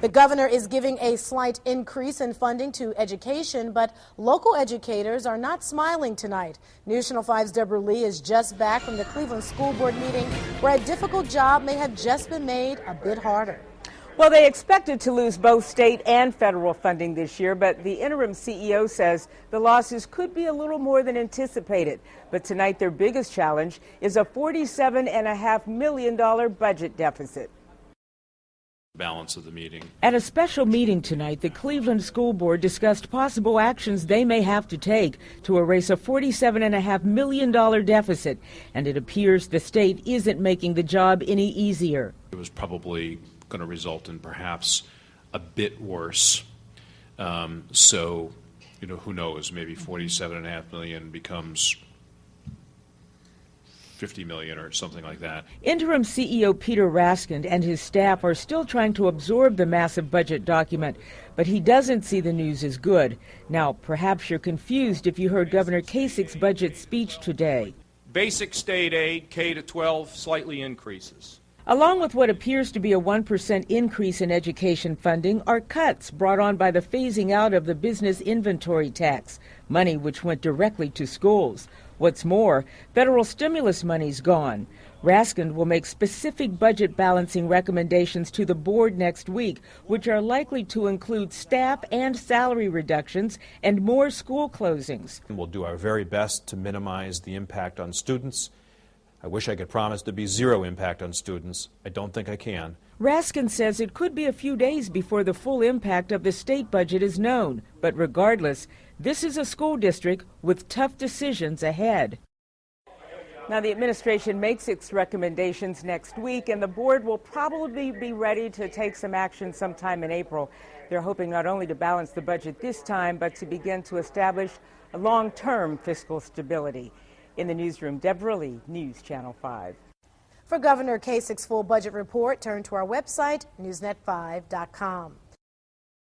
The governor is giving a slight increase in funding to education, but local educators are not smiling tonight. News Channel 5's Deb Lee is just back from the Cleveland School Board meeting, where a difficult job may have just been made a bit harder. Well, they expected to lose both state and federal funding this year, but the interim CEO says the losses could be a little more than anticipated. But tonight, their biggest challenge is a $47.5 million budget deficit. Balance of the meeting. At a special meeting tonight, the Cleveland School Board discussed possible actions they may have to take to erase a $47.5 million deficit, and it appears the state isn't making the job any easier. It was probably going to result in perhaps a bit worse. So, who knows, maybe $47.5 million becomes $50 million or something like that. Interim CEO Peter Raskin and his staff are still trying to absorb the massive budget document, but he doesn't see the news as good. Now, perhaps you're confused if you heard Governor Kasich's budget speech today. Basic state aid, K-12, slightly increases. Along with what appears to be a 1% increase in education funding are cuts brought on by the phasing out of the business inventory tax, money which went directly to schools. What's more, federal stimulus money's gone. Raskin will make specific budget balancing recommendations to the board next week, which are likely to include staff and salary reductions and more school closings. We'll do our very best to minimize the impact on students. I wish I could promise to be zero impact on students. I don't think I can. Raskin says it could be a few days before the full impact of the state budget is known. But regardless, this is a school district with tough decisions ahead. Now, the administration makes its recommendations next week, and the board will probably be ready to take some action sometime in April. They're hoping not only to balance the budget this time, but to begin to establish a long-term fiscal stability. In the newsroom, Deb Lee, News Channel 5. For Governor Kasich's full budget report, turn to our website, newsnet5.com.